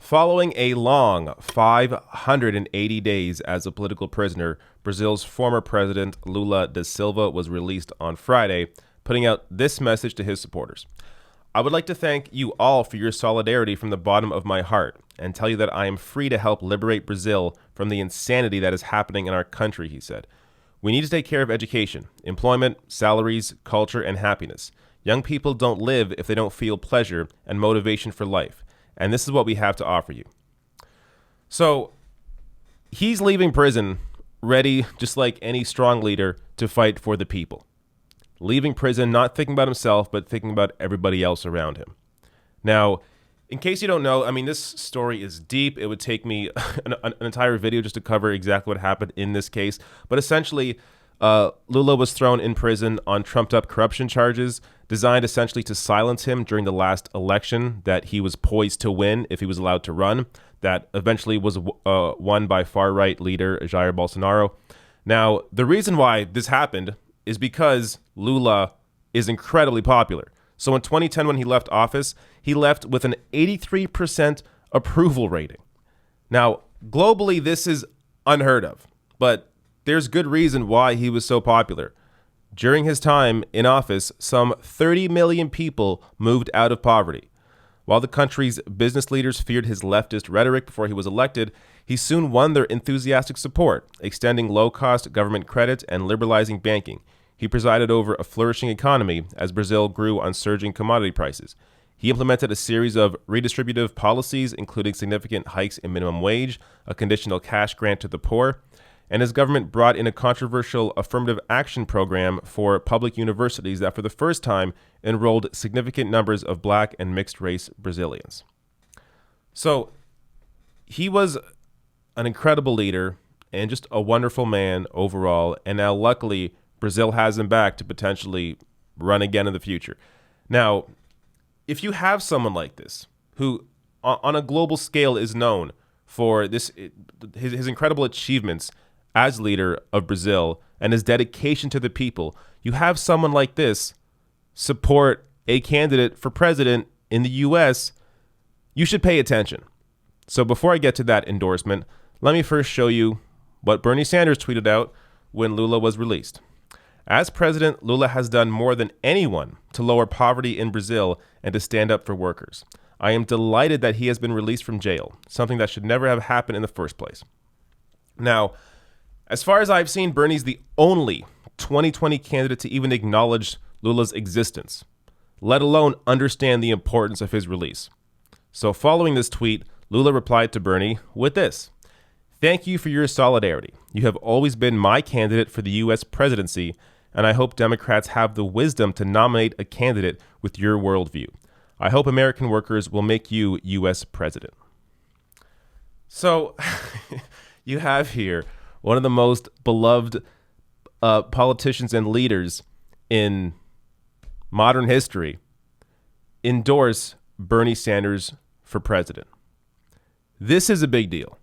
Following a long 580 days as a political prisoner, Brazil's former president Lula da Silva was released on Friday, putting out this message to his supporters. I would like to thank you all for your solidarity from the bottom of my heart and tell you that I am free to help liberate Brazil from the insanity that is happening in our country, he said. We need to take care of education, employment, salaries, culture, and happiness. Young people don't live if they don't feel pleasure and motivation for life. And this is what we have to offer you. So he's leaving prison ready, just like any strong leader, to fight for the people. Leaving prison, not thinking about himself, but thinking about everybody else around him. Now, in case you don't know, I mean, this story is deep. It would take me an entire video just to cover exactly what happened in this case. But essentially, Lula was thrown in prison on trumped-up corruption charges designed essentially to silence him during the last election that he was poised to win if he was allowed to run, that eventually was won by far-right leader Jair Bolsonaro. Now, the reason why this happened is because Lula is incredibly popular. So in 2010, when he left office, he left with an 83% approval rating. Now, globally, this is unheard of, but there's good reason why he was so popular. During his time in office, some 30 million people moved out of poverty. While the country's business leaders feared his leftist rhetoric before he was elected, he soon won their enthusiastic support, extending low-cost government credit and liberalizing banking. He presided over a flourishing economy as Brazil grew on surging commodity prices. He implemented a series of redistributive policies, including significant hikes in minimum wage, a conditional cash grant to the poor, and his government brought in a controversial affirmative action program for public universities that for the first time enrolled significant numbers of black and mixed race Brazilians. So he was an incredible leader and just a wonderful man overall. And now luckily Brazil has him back to potentially run again in the future. Now, if you have someone like this who on a global scale is known for his incredible achievements as leader of Brazil and his dedication to the people, you have someone like this support a candidate for president in the US, you should pay attention. So before I get to that endorsement, let me first show you what Bernie Sanders tweeted out when Lula was released. As president, Lula has done more than anyone to lower poverty in Brazil and to stand up for workers. I am delighted that he has been released from jail, something that should never have happened in the first place. Now, as far as I've seen, Bernie's the only 2020 candidate to even acknowledge Lula's existence, let alone understand the importance of his release. So following this tweet, Lula replied to Bernie with this: "Thank you for your solidarity. You have always been my candidate for the U.S. presidency, and I hope Democrats have the wisdom to nominate a candidate with your worldview. I hope American workers will make you U.S. president." So you have here one of the most beloved politicians and leaders in modern history endorse Bernie Sanders for president. This is a big deal.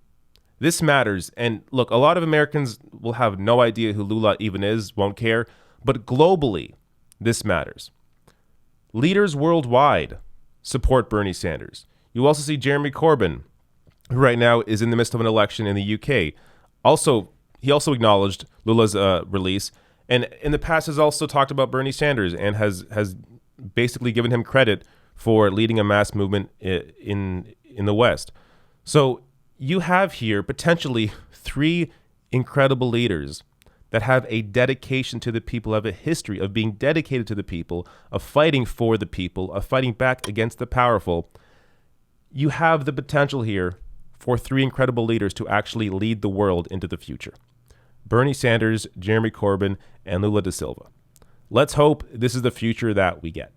This matters. And look, a lot of Americans will have no idea who Lula even is, won't care. But globally, this matters. Leaders worldwide support Bernie Sanders. You also see Jeremy Corbyn, who right now is in the midst of an election in the UK. He also acknowledged Lula's release, and in the past has also talked about Bernie Sanders and has basically given him credit for leading a mass movement in the West. So you have here potentially three incredible leaders that have a dedication to the people, have a history of being dedicated to the people, of fighting for the people, of fighting back against the powerful. You have the potential here for three incredible leaders to actually lead the world into the future: Bernie Sanders, Jeremy Corbyn, and Lula da Silva. Let's hope this is the future that we get.